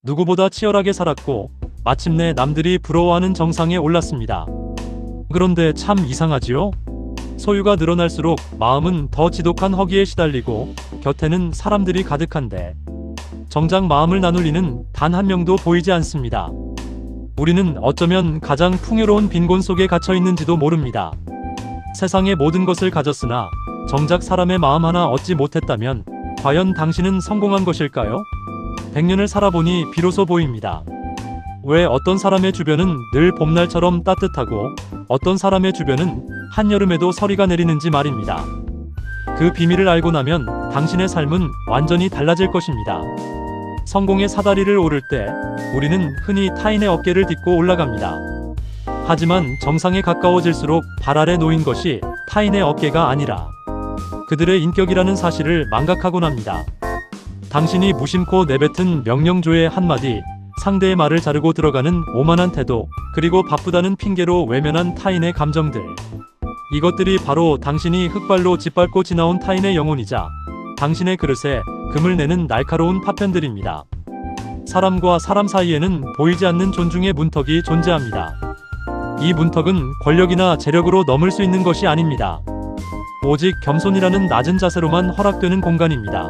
누구보다 치열하게 살았고 마침내 남들이 부러워하는 정상에 올랐습니다. 그런데 참 이상하지요? 소유가 늘어날수록 마음은 더 지독한 허기에 시달리고 곁에는 사람들이 가득한데 정작 마음을 나눌 이는 단 한 명도 보이지 않습니다. 우리는 어쩌면 가장 풍요로운 빈곤 속에 갇혀 있는지도 모릅니다. 세상의 모든 것을 가졌으나 정작 사람의 마음 하나 얻지 못했다면 과연 당신은 성공한 것일까요? 100년을 살아보니 비로소 보입니다. 왜 어떤 사람의 주변은 늘 봄날처럼 따뜻하고 어떤 사람의 주변은 한여름에도 서리가 내리는지 말입니다. 그 비밀을 알고 나면 당신의 삶은 완전히 달라질 것입니다. 성공의 사다리를 오를 때 우리는 흔히 타인의 어깨를 딛고 올라갑니다. 하지만 정상에 가까워질수록 발 아래 놓인 것이 타인의 어깨가 아니라 그들의 인격이라는 사실을 망각하곤 합니다. 당신이 무심코 내뱉은 명령조의 한마디, 상대의 말을 자르고 들어가는 오만한 태도, 그리고 바쁘다는 핑계로 외면한 타인의 감정들. 이것들이 바로 당신이 흙발로 짓밟고 지나온 타인의 영혼이자 당신의 그릇에 금을 내는 날카로운 파편들입니다. 사람과 사람 사이에는 보이지 않는 존중의 문턱이 존재합니다. 이 문턱은 권력이나 재력으로 넘을 수 있는 것이 아닙니다. 오직 겸손이라는 낮은 자세로만 허락되는 공간입니다.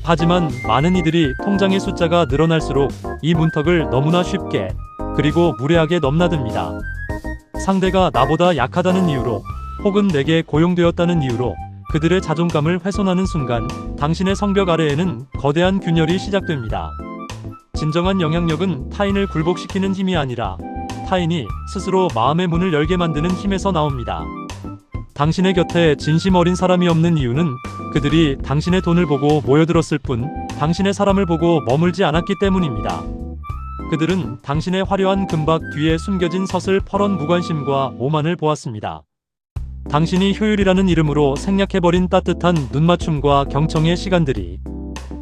하지만 많은 이들이 통장의 숫자가 늘어날수록 이 문턱을 너무나 쉽게 그리고 무례하게 넘나듭니다. 상대가 나보다 약하다는 이유로 혹은 내게 고용되었다는 이유로 그들의 자존감을 훼손하는 순간 당신의 성벽 아래에는 거대한 균열이 시작됩니다. 진정한 영향력은 타인을 굴복시키는 힘이 아니라 타인이 스스로 마음의 문을 열게 만드는 힘에서 나옵니다. 당신의 곁에 진심 어린 사람이 없는 이유는 그들이 당신의 돈을 보고 모여들었을 뿐 당신의 사람을 보고 머물지 않았기 때문입니다. 그들은 당신의 화려한 금박 뒤에 숨겨진 서슬퍼런 무관심과 오만을 보았습니다. 당신이 효율이라는 이름으로 생략해버린 따뜻한 눈맞춤과 경청의 시간들이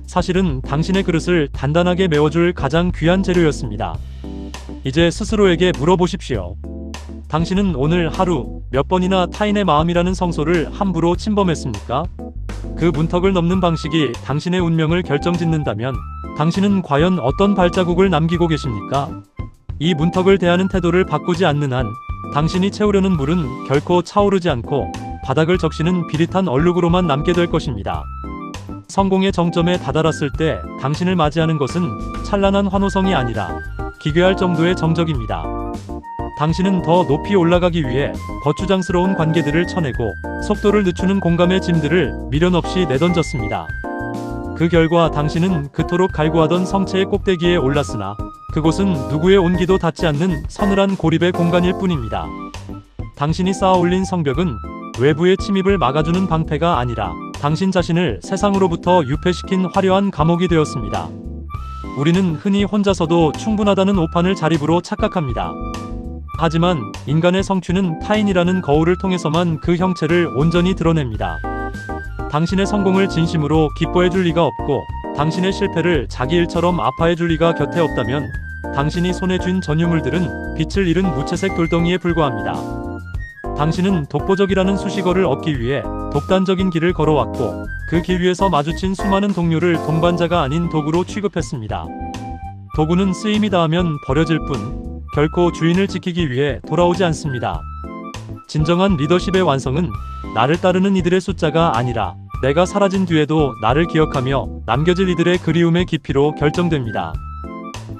사실은 당신의 그릇을 단단하게 메워줄 가장 귀한 재료였습니다. 이제 스스로에게 물어보십시오. 당신은 오늘 하루 몇 번이나 타인의 마음이라는 성소를 함부로 침범했습니까? 그 문턱을 넘는 방식이 당신의 운명을 결정짓는다면 당신은 과연 어떤 발자국을 남기고 계십니까? 이 문턱을 대하는 태도를 바꾸지 않는 한 당신이 채우려는 물은 결코 차오르지 않고 바닥을 적시는 비릿한 얼룩으로만 남게 될 것입니다. 성공의 정점에 다다랐을 때 당신을 맞이하는 것은 찬란한 환호성이 아니라 기괴할 정도의 정적입니다. 당신은 더 높이 올라가기 위해 거추장스러운 관계들을 쳐내고 속도를 늦추는 공감의 짐들을 미련 없이 내던졌습니다. 그 결과 당신은 그토록 갈구하던 성체의 꼭대기에 올랐으나 그곳은 누구의 온기도 닿지 않는 서늘한 고립의 공간일 뿐입니다. 당신이 쌓아 올린 성벽은 외부의 침입을 막아주는 방패가 아니라 당신 자신을 세상으로부터 유폐시킨 화려한 감옥이 되었습니다. 우리는 흔히 혼자서도 충분하다는 오판을 자립으로 착각합니다. 하지만 인간의 성취는 타인이라는 거울을 통해서만 그 형체를 온전히 드러냅니다. 당신의 성공을 진심으로 기뻐해줄 리가 없고 당신의 실패를 자기 일처럼 아파해줄 리가 곁에 없다면 당신이 손에 쥔 전유물들은 빛을 잃은 무채색 돌덩이에 불과합니다. 당신은 독보적이라는 수식어를 얻기 위해 독단적인 길을 걸어왔고 그 길 위에서 마주친 수많은 동료를 동반자가 아닌 도구로 취급했습니다. 도구는 쓰임이 닿으면 버려질 뿐 결코 주인을 지키기 위해 돌아오지 않습니다. 진정한 리더십의 완성은 나를 따르는 이들의 숫자가 아니라 내가 사라진 뒤에도 나를 기억하며 남겨질 이들의 그리움의 깊이로 결정됩니다.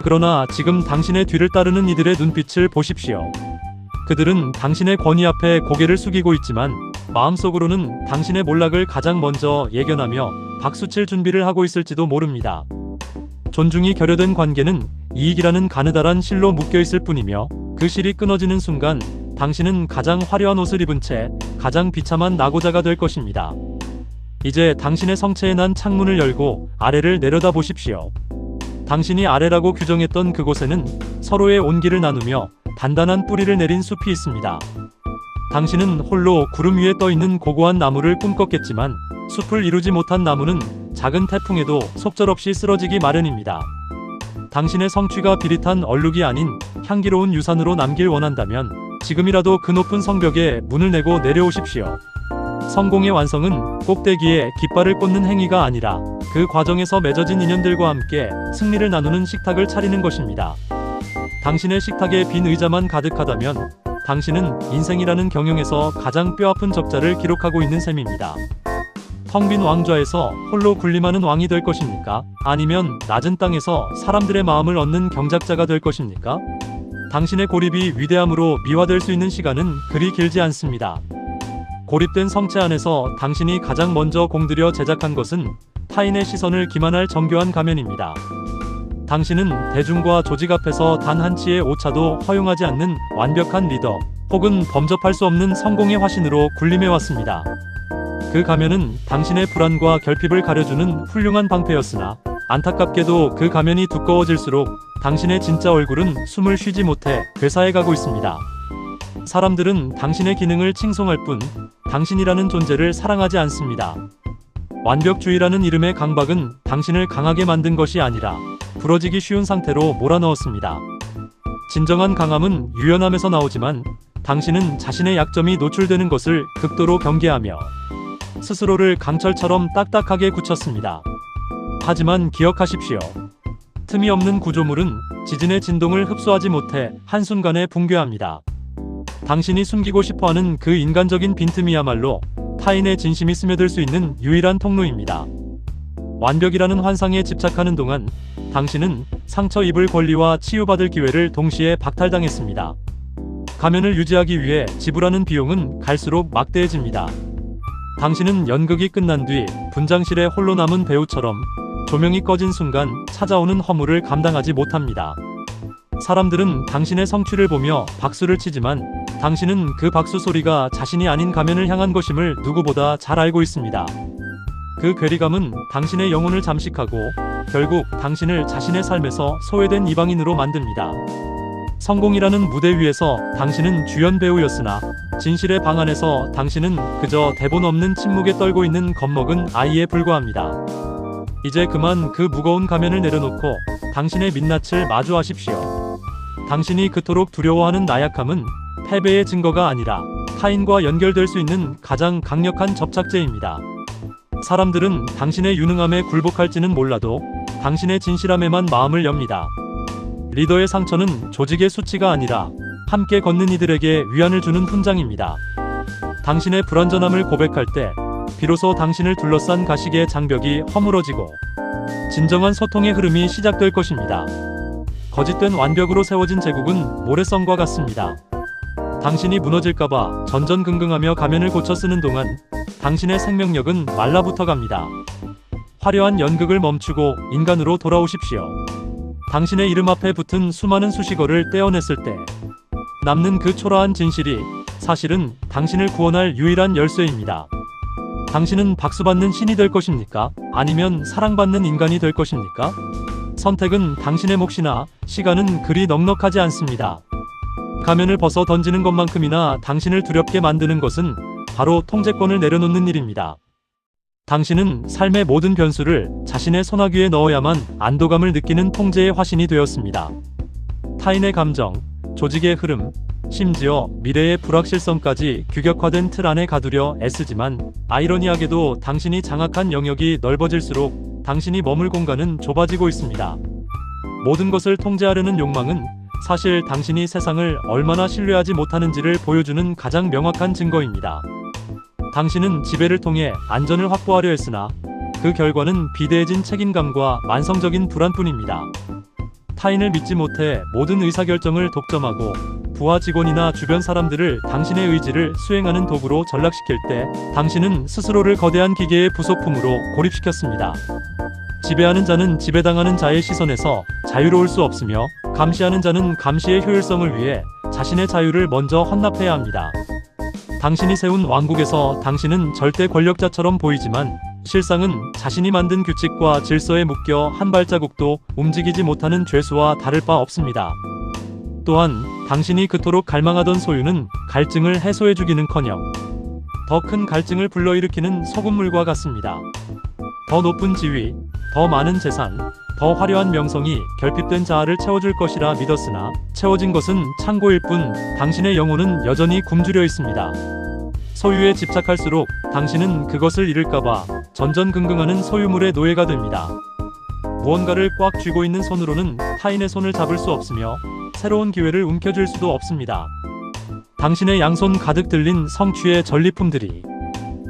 그러나 지금 당신의 뒤를 따르는 이들의 눈빛을 보십시오. 그들은 당신의 권위 앞에 고개를 숙이고 있지만 마음속으로는 당신의 몰락을 가장 먼저 예견하며 박수칠 준비를 하고 있을지도 모릅니다. 존중이 결여된 관계는 이익이라는 가느다란 실로 묶여있을 뿐이며 그 실이 끊어지는 순간 당신은 가장 화려한 옷을 입은 채 가장 비참한 낙오자가 될 것입니다. 이제 당신의 성체에 난 창문을 열고 아래를 내려다 보십시오. 당신이 아래라고 규정했던 그곳에는 서로의 온기를 나누며 단단한 뿌리를 내린 숲이 있습니다. 당신은 홀로 구름 위에 떠있는 고고한 나무를 꿈꿨겠지만 숲을 이루지 못한 나무는 작은 태풍에도 속절없이 쓰러지기 마련입니다. 당신의 성취가 비릿한 얼룩이 아닌 향기로운 유산으로 남길 원한다면 지금이라도 그 높은 성벽에 문을 내고 내려오십시오. 성공의 완성은 꼭대기에 깃발을 꽂는 행위가 아니라 그 과정에서 맺어진 인연들과 함께 승리를 나누는 식탁을 차리는 것입니다. 당신의 식탁에 빈 의자만 가득하다면 당신은 인생이라는 경영에서 가장 뼈아픈 적자를 기록하고 있는 셈입니다. 텅 빈 왕좌에서 홀로 군림하는 왕이 될 것입니까? 아니면 낮은 땅에서 사람들의 마음을 얻는 경작자가 될 것입니까? 당신의 고립이 위대함으로 미화될 수 있는 시간은 그리 길지 않습니다. 고립된 성체 안에서 당신이 가장 먼저 공들여 제작한 것은 타인의 시선을 기만할 정교한 가면입니다. 당신은 대중과 조직 앞에서 단 한치의 오차도 허용하지 않는 완벽한 리더, 혹은 범접할 수 없는 성공의 화신으로 군림해왔습니다. 그 가면은 당신의 불안과 결핍을 가려주는 훌륭한 방패였으나 안타깝게도 그 가면이 두꺼워질수록 당신의 진짜 얼굴은 숨을 쉬지 못해 괴사해 가고 있습니다. 사람들은 당신의 기능을 칭송할 뿐 당신이라는 존재를 사랑하지 않습니다. 완벽주의라는 이름의 강박은 당신을 강하게 만든 것이 아니라 부러지기 쉬운 상태로 몰아넣었습니다. 진정한 강함은 유연함에서 나오지만 당신은 자신의 약점이 노출되는 것을 극도로 경계하며 스스로를 강철처럼 딱딱하게 굳혔습니다. 하지만 기억하십시오. 틈이 없는 구조물은 지진의 진동을 흡수하지 못해 한순간에 붕괴합니다. 당신이 숨기고 싶어하는 그 인간적인 빈틈이야말로 타인의 진심이 스며들 수 있는 유일한 통로입니다. 완벽이라는 환상에 집착하는 동안 당신은 상처 입을 권리와 치유받을 기회를 동시에 박탈당했습니다. 가면을 유지하기 위해 지불하는 비용은 갈수록 막대해집니다. 당신은 연극이 끝난 뒤 분장실에 홀로 남은 배우처럼 조명이 꺼진 순간 찾아오는 허물을 감당하지 못합니다. 사람들은 당신의 성취를 보며 박수를 치지만 당신은 그 박수 소리가 자신이 아닌 가면을 향한 것임을 누구보다 잘 알고 있습니다. 그 괴리감은 당신의 영혼을 잠식하고 결국 당신을 자신의 삶에서 소외된 이방인으로 만듭니다. 성공이라는 무대 위에서 당신은 주연 배우였으나 진실의 방 안에서 당신은 그저 대본 없는 침묵에 떨고 있는 겁먹은 아이에 불과합니다. 이제 그만 그 무거운 가면을 내려놓고 당신의 민낯을 마주하십시오. 당신이 그토록 두려워하는 나약함은 패배의 증거가 아니라 타인과 연결될 수 있는 가장 강력한 접착제입니다. 사람들은 당신의 유능함에 굴복할지는 몰라도 당신의 진실함에만 마음을 엽니다. 리더의 상처는 조직의 수치가 아니라 함께 걷는 이들에게 위안을 주는 훈장입니다. 당신의 불완전함을 고백할 때 비로소 당신을 둘러싼 가식의 장벽이 허물어지고 진정한 소통의 흐름이 시작될 것입니다. 거짓된 완벽으로 세워진 제국은 모래성과 같습니다. 당신이 무너질까봐 전전긍긍하며 가면을 고쳐 쓰는 동안 당신의 생명력은 말라붙어 갑니다. 화려한 연극을 멈추고 인간으로 돌아오십시오. 당신의 이름 앞에 붙은 수많은 수식어를 떼어냈을 때 남는 그 초라한 진실이 사실은 당신을 구원할 유일한 열쇠입니다. 당신은 박수받는 신이 될 것입니까? 아니면 사랑받는 인간이 될 것입니까? 선택은 당신의 몫이나 시간은 그리 넉넉하지 않습니다. 가면을 벗어 던지는 것만큼이나 당신을 두렵게 만드는 것은 바로 통제권을 내려놓는 일입니다. 당신은 삶의 모든 변수를 자신의 소나귀에 넣어야만 안도감을 느끼는 통제의 화신이 되었습니다. 타인의 감정, 조직의 흐름, 심지어 미래의 불확실성까지 규격화된 틀 안에 가두려 애쓰지만 아이러니하게도 당신이 장악한 영역이 넓어질수록 당신이 머물 공간은 좁아지고 있습니다. 모든 것을 통제하려는 욕망은 사실 당신이 세상을 얼마나 신뢰하지 못하는지를 보여주는 가장 명확한 증거입니다. 당신은 지배를 통해 안전을 확보하려 했으나 그 결과는 비대해진 책임감과 만성적인 불안뿐입니다. 타인을 믿지 못해 모든 의사결정을 독점하고 부하 직원이나 주변 사람들을 당신의 의지를 수행하는 도구로 전락시킬 때 당신은 스스로를 거대한 기계의 부속품으로 고립시켰습니다. 지배하는 자는 지배당하는 자의 시선에서 자유로울 수 없으며 감시하는 자는 감시의 효율성을 위해 자신의 자유를 먼저 헌납해야 합니다. 당신이 세운 왕국에서 당신은 절대 권력자처럼 보이지만 실상은 자신이 만든 규칙과 질서에 묶여 한 발자국도 움직이지 못하는 죄수와 다를 바 없습니다. 또한 당신이 그토록 갈망하던 소유는 갈증을 해소해주기는커녕 더 큰 갈증을 불러일으키는 소금물과 같습니다. 더 높은 지위, 더 많은 재산, 더 화려한 명성이 결핍된 자아를 채워줄 것이라 믿었으나 채워진 것은 창고일 뿐 당신의 영혼은 여전히 굶주려 있습니다. 소유에 집착할수록 당신은 그것을 잃을까봐 전전긍긍하는 소유물의 노예가 됩니다. 무언가를 꽉 쥐고 있는 손으로는 타인의 손을 잡을 수 없으며 새로운 기회를 움켜쥘 수도 없습니다. 당신의 양손 가득 들린 성취의 전리품들이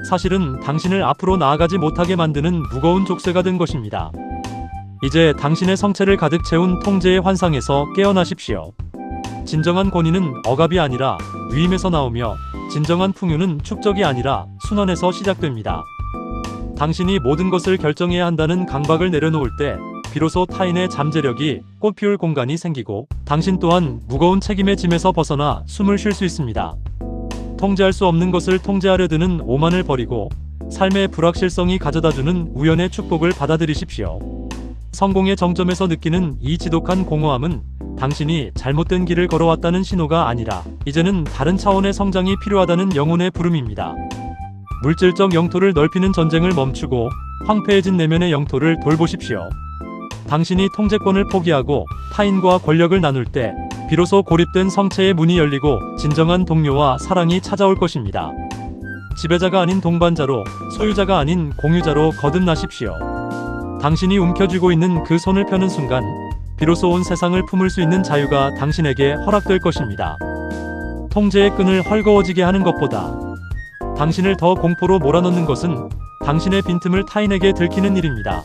사실은 당신을 앞으로 나아가지 못하게 만드는 무거운 족쇄가 된 것입니다. 이제 당신의 성체를 가득 채운 통제의 환상에서 깨어나십시오. 진정한 권위는 억압이 아니라 위임에서 나오며 진정한 풍요는 축적이 아니라 순환에서 시작됩니다. 당신이 모든 것을 결정해야 한다는 강박을 내려놓을 때 비로소 타인의 잠재력이 꽃피울 공간이 생기고 당신 또한 무거운 책임의 짐에서 벗어나 숨을 쉴 수 있습니다. 통제할 수 없는 것을 통제하려 드는 오만을 버리고 삶의 불확실성이 가져다주는 우연의 축복을 받아들이십시오. 성공의 정점에서 느끼는 이 지독한 공허함은 당신이 잘못된 길을 걸어왔다는 신호가 아니라 이제는 다른 차원의 성장이 필요하다는 영혼의 부름입니다. 물질적 영토를 넓히는 전쟁을 멈추고 황폐해진 내면의 영토를 돌보십시오. 당신이 통제권을 포기하고 타인과 권력을 나눌 때 비로소 고립된 성체의 문이 열리고 진정한 동료와 사랑이 찾아올 것입니다. 지배자가 아닌 동반자로, 소유자가 아닌 공유자로 거듭나십시오. 당신이 움켜쥐고 있는 그 손을 펴는 순간 비로소 온 세상을 품을 수 있는 자유가 당신에게 허락될 것입니다. 통제의 끈을 헐거워지게 하는 것보다 당신을 더 공포로 몰아넣는 것은 당신의 빈틈을 타인에게 들키는 일입니다.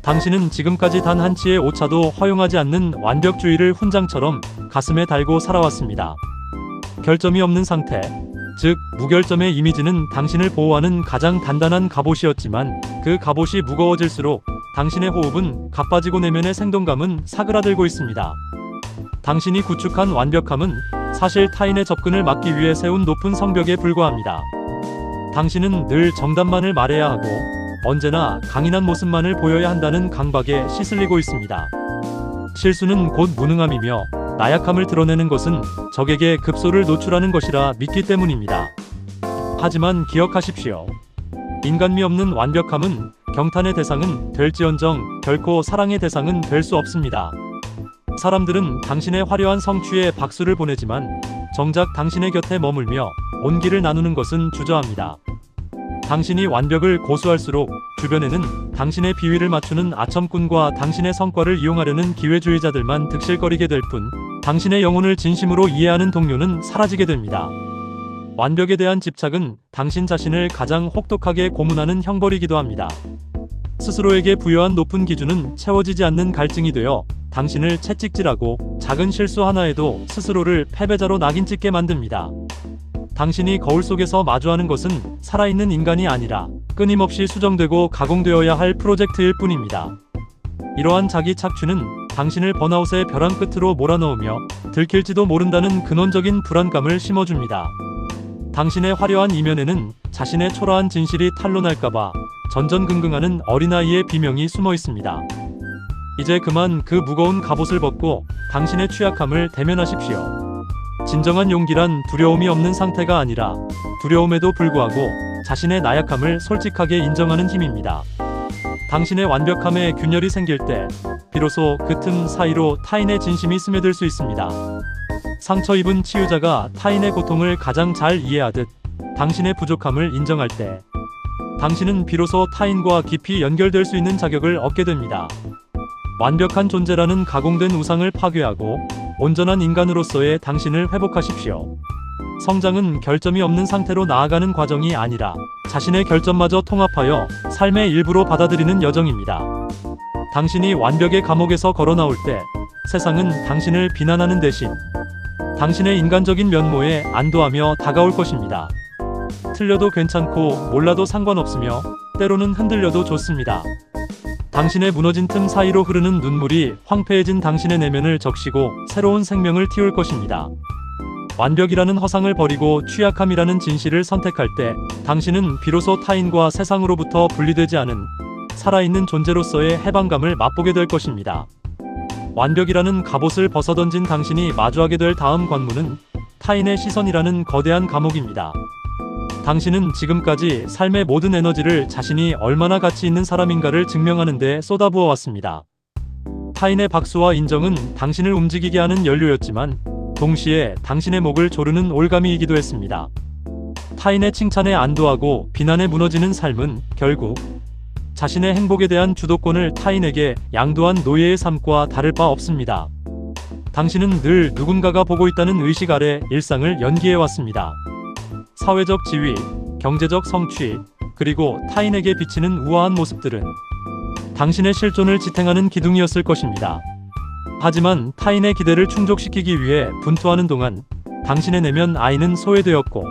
당신은 지금까지 단 한치의 오차도 허용하지 않는 완벽주의를 훈장처럼 가슴에 달고 살아왔습니다. 결점이 없는 상태, 즉 무결점의 이미지는 당신을 보호하는 가장 단단한 갑옷이었지만 그 갑옷이 무거워질수록 당신의 호흡은 가빠지고 내면의 생동감은 사그라들고 있습니다. 당신이 구축한 완벽함은 사실 타인의 접근을 막기 위해 세운 높은 성벽에 불과합니다. 당신은 늘 정답만을 말해야 하고 언제나 강인한 모습만을 보여야 한다는 강박에 시슬리고 있습니다. 실수는 곧 무능함이며 나약함을 드러내는 것은 적에게 급소를 노출하는 것이라 믿기 때문입니다. 하지만 기억하십시오. 인간미 없는 완벽함은 경탄의 대상은 될지언정 결코 사랑의 대상은 될 수 없습니다. 사람들은 당신의 화려한 성취에 박수를 보내지만 정작 당신의 곁에 머물며 온기를 나누는 것은 주저합니다. 당신이 완벽을 고수할수록 주변에는 당신의 비위를 맞추는 아첨꾼과 당신의 성과를 이용하려는 기회주의자들만 득실거리게 될 뿐 당신의 영혼을 진심으로 이해하는 동료는 사라지게 됩니다. 완벽에 대한 집착은 당신 자신을 가장 혹독하게 고문하는 형벌이기도 합니다. 스스로에게 부여한 높은 기준은 채워지지 않는 갈증이 되어 당신을 채찍질하고 작은 실수 하나에도 스스로를 패배자로 낙인 찍게 만듭니다. 당신이 거울 속에서 마주하는 것은 살아있는 인간이 아니라 끊임없이 수정되고 가공되어야 할 프로젝트일 뿐입니다. 이러한 자기 착취는 당신을 번아웃의 벼랑 끝으로 몰아넣으며 들킬지도 모른다는 근원적인 불안감을 심어줍니다. 당신의 화려한 이면에는 자신의 초라한 진실이 탄로날까봐 전전긍긍하는 어린아이의 비명이 숨어 있습니다. 이제 그만 그 무거운 갑옷을 벗고 당신의 취약함을 대면하십시오. 진정한 용기란 두려움이 없는 상태가 아니라 두려움에도 불구하고 자신의 나약함을 솔직하게 인정하는 힘입니다. 당신의 완벽함에 균열이 생길 때 비로소 그 틈 사이로 타인의 진심이 스며들 수 있습니다. 상처 입은 치유자가 타인의 고통을 가장 잘 이해하듯 당신의 부족함을 인정할 때 당신은 비로소 타인과 깊이 연결될 수 있는 자격을 얻게 됩니다. 완벽한 존재라는 가공된 우상을 파괴하고 온전한 인간으로서의 당신을 회복하십시오. 성장은 결점이 없는 상태로 나아가는 과정이 아니라 자신의 결점마저 통합하여 삶의 일부로 받아들이는 여정입니다. 당신이 완벽의 감옥에서 걸어 나올 때 세상은 당신을 비난하는 대신 당신의 인간적인 면모에 안도하며 다가올 것입니다. 틀려도 괜찮고 몰라도 상관없으며 때로는 흔들려도 좋습니다. 당신의 무너진 틈 사이로 흐르는 눈물이 황폐해진 당신의 내면을 적시고 새로운 생명을 틔울 것입니다. 완벽이라는 허상을 버리고 취약함이라는 진실을 선택할 때 당신은 비로소 타인과 세상으로부터 분리되지 않은 살아있는 존재로서의 해방감을 맛보게 될 것입니다. 완벽이라는 갑옷을 벗어던진 당신이 마주하게 될 다음 관문은 타인의 시선이라는 거대한 감옥입니다. 당신은 지금까지 삶의 모든 에너지를 자신이 얼마나 가치 있는 사람인가를 증명하는 데 쏟아부어 왔습니다. 타인의 박수와 인정은 당신을 움직이게 하는 연료였지만 동시에 당신의 목을 조르는 올가미이기도 했습니다. 타인의 칭찬에 안도하고 비난에 무너지는 삶은 결국 자신의 행복에 대한 주도권을 타인에게 양도한 노예의 삶과 다를 바 없습니다. 당신은 늘 누군가가 보고 있다는 의식 아래 일상을 연기해왔습니다. 사회적 지위, 경제적 성취, 그리고 타인에게 비치는 우아한 모습들은 당신의 실존을 지탱하는 기둥이었을 것입니다. 하지만 타인의 기대를 충족시키기 위해 분투하는 동안 당신의 내면 아이는 소외되었고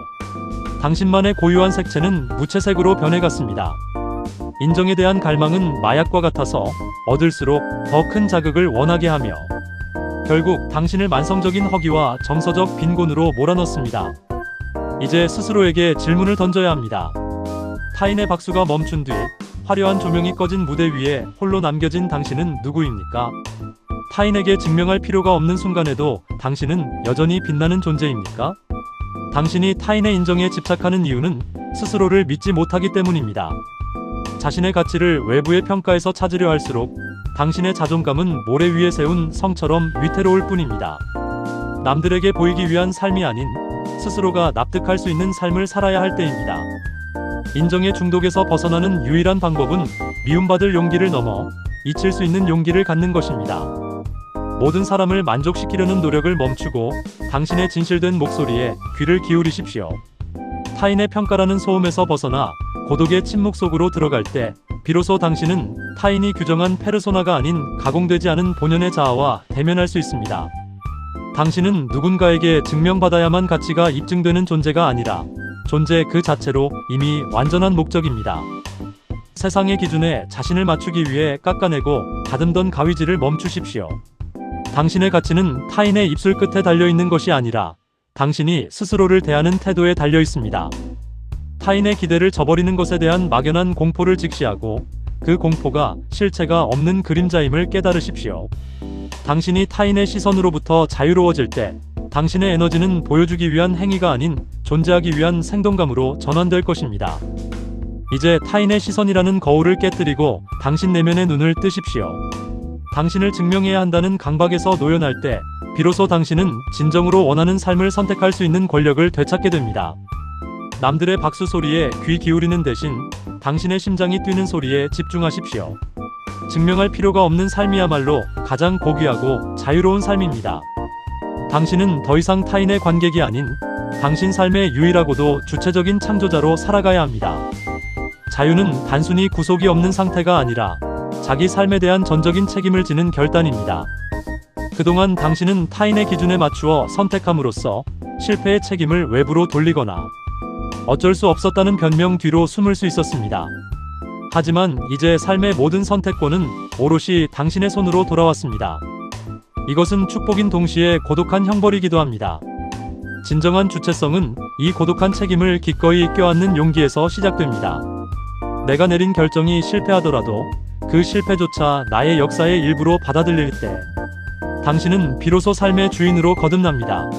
당신만의 고유한 색채는 무채색으로 변해갔습니다. 인정에 대한 갈망은 마약과 같아서 얻을수록 더 큰 자극을 원하게 하며 결국 당신을 만성적인 허기와 정서적 빈곤으로 몰아넣습니다. 이제 스스로에게 질문을 던져야 합니다. 타인의 박수가 멈춘 뒤 화려한 조명이 꺼진 무대 위에 홀로 남겨진 당신은 누구입니까? 타인에게 증명할 필요가 없는 순간에도 당신은 여전히 빛나는 존재입니까? 당신이 타인의 인정에 집착하는 이유는 스스로를 믿지 못하기 때문입니다. 자신의 가치를 외부의 평가에서 찾으려 할수록 당신의 자존감은 모래 위에 세운 성처럼 위태로울 뿐입니다. 남들에게 보이기 위한 삶이 아닌 스스로가 납득할 수 있는 삶을 살아야 할 때입니다. 인정의 중독에서 벗어나는 유일한 방법은 미움받을 용기를 넘어 잊힐 수 있는 용기를 갖는 것입니다. 모든 사람을 만족시키려는 노력을 멈추고 당신의 진실된 목소리에 귀를 기울이십시오. 타인의 평가라는 소음에서 벗어나 고독의 침묵 속으로 들어갈 때 비로소 당신은 타인이 규정한 페르소나가 아닌 가공되지 않은 본연의 자아와 대면할 수 있습니다. 당신은 누군가에게 증명받아야만 가치가 입증되는 존재가 아니라 존재 그 자체로 이미 완전한 목적입니다. 세상의 기준에 자신을 맞추기 위해 깎아내고 다듬던 가위질을 멈추십시오. 당신의 가치는 타인의 입술 끝에 달려있는 것이 아니라 당신이 스스로를 대하는 태도에 달려 있습니다. 타인의 기대를 저버리는 것에 대한 막연한 공포를 직시하고 그 공포가 실체가 없는 그림자임을 깨달으십시오. 당신이 타인의 시선으로부터 자유로워질 때 당신의 에너지는 보여주기 위한 행위가 아닌 존재하기 위한 생동감으로 전환될 것입니다. 이제 타인의 시선이라는 거울을 깨뜨리고 당신 내면의 눈을 뜨십시오. 당신을 증명해야 한다는 강박에서 노연할 때 비로소 당신은 진정으로 원하는 삶을 선택할 수 있는 권력을 되찾게 됩니다. 남들의 박수 소리에 귀 기울이는 대신 당신의 심장이 뛰는 소리에 집중하십시오. 증명할 필요가 없는 삶이야말로 가장 고귀하고 자유로운 삶입니다. 당신은 더 이상 타인의 관객이 아닌 당신 삶의 유일하고도 주체적인 창조자로 살아가야 합니다. 자유는 단순히 구속이 없는 상태가 아니라 자기 삶에 대한 전적인 책임을 지는 결단입니다. 그동안 당신은 타인의 기준에 맞추어 선택함으로써 실패의 책임을 외부로 돌리거나 어쩔 수 없었다는 변명 뒤로 숨을 수 있었습니다. 하지만 이제 삶의 모든 선택권은 오롯이 당신의 손으로 돌아왔습니다. 이것은 축복인 동시에 고독한 형벌이기도 합니다. 진정한 주체성은 이 고독한 책임을 기꺼이 껴안는 용기에서 시작됩니다. 내가 내린 결정이 실패하더라도 그 실패조차 나의 역사의 일부로 받아들일 때 당신은 비로소 삶의 주인으로 거듭납니다.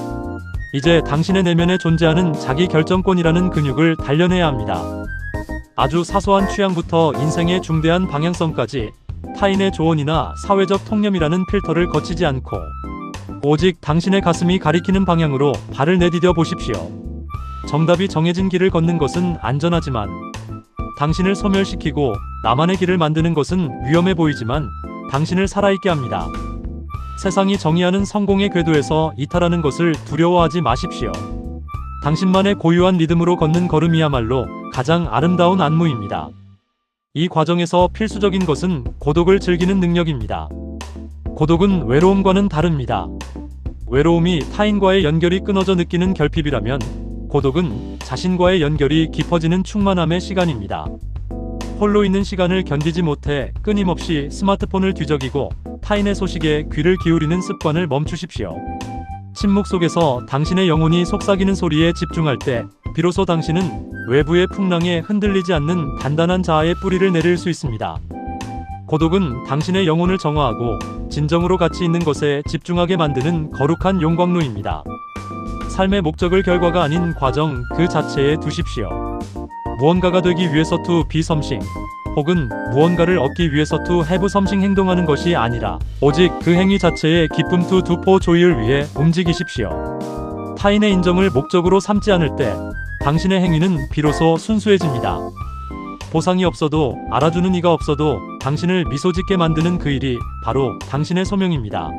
이제 당신의 내면에 존재하는 자기 결정권이라는 근육을 단련해야 합니다. 아주 사소한 취향부터 인생의 중대한 방향성까지 타인의 조언이나 사회적 통념이라는 필터를 거치지 않고 오직 당신의 가슴이 가리키는 방향으로 발을 내디뎌 보십시오. 정답이 정해진 길을 걷는 것은 안전하지만 당신을 소멸시키고 나만의 길을 만드는 것은 위험해 보이지만 당신을 살아있게 합니다. 세상이 정의하는 성공의 궤도에서 이탈하는 것을 두려워하지 마십시오. 당신만의 고유한 리듬으로 걷는 걸음이야말로 가장 아름다운 안무입니다. 이 과정에서 필수적인 것은 고독을 즐기는 능력입니다. 고독은 외로움과는 다릅니다. 외로움이 타인과의 연결이 끊어져 느끼는 결핍이라면 고독은 자신과의 연결이 깊어지는 충만함의 시간입니다. 홀로 있는 시간을 견디지 못해 끊임없이 스마트폰을 뒤적이고 타인의 소식에 귀를 기울이는 습관을 멈추십시오. 침묵 속에서 당신의 영혼이 속삭이는 소리에 집중할 때 비로소 당신은 외부의 풍랑에 흔들리지 않는 단단한 자아의 뿌리를 내릴 수 있습니다. 고독은 당신의 영혼을 정화하고 진정으로 가치 있는 것에 집중하게 만드는 거룩한 용광로입니다. 삶의 목적을 결과가 아닌 과정 그 자체에 두십시오. 무언가가 되기 위해서 to be something 혹은 무언가를 얻기 위해서 to have something 행동하는 것이 아니라 오직 그 행위 자체의 기쁨 to do for joy를 위해 움직이십시오. 타인의 인정을 목적으로 삼지 않을 때 당신의 행위는 비로소 순수해집니다. 보상이 없어도, 알아주는 이가 없어도 당신을 미소 짓게 만드는 그 일이 바로 당신의 소명입니다.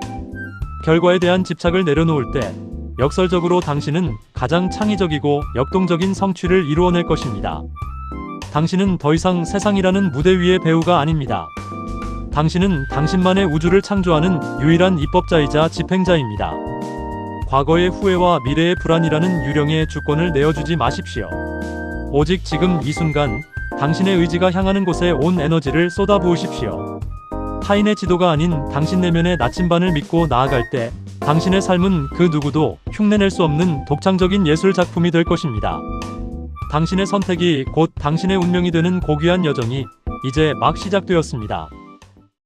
결과에 대한 집착을 내려놓을 때 역설적으로 당신은 가장 창의적이고 역동적인 성취를 이루어낼 것입니다. 당신은 더 이상 세상이라는 무대 위의 배우가 아닙니다. 당신은 당신만의 우주를 창조하는 유일한 입법자이자 집행자입니다. 과거의 후회와 미래의 불안이라는 유령의 주권을 내어주지 마십시오. 오직 지금 이 순간 당신의 의지가 향하는 곳에 온 에너지를 쏟아부으십시오. 타인의 지도가 아닌 당신 내면의 나침반을 믿고 나아갈 때 당신의 삶은 그 누구도 흉내낼 수 없는 독창적인 예술 작품이 될 것입니다. 당신의 선택이 곧 당신의 운명이 되는 고귀한 여정이 이제 막 시작되었습니다.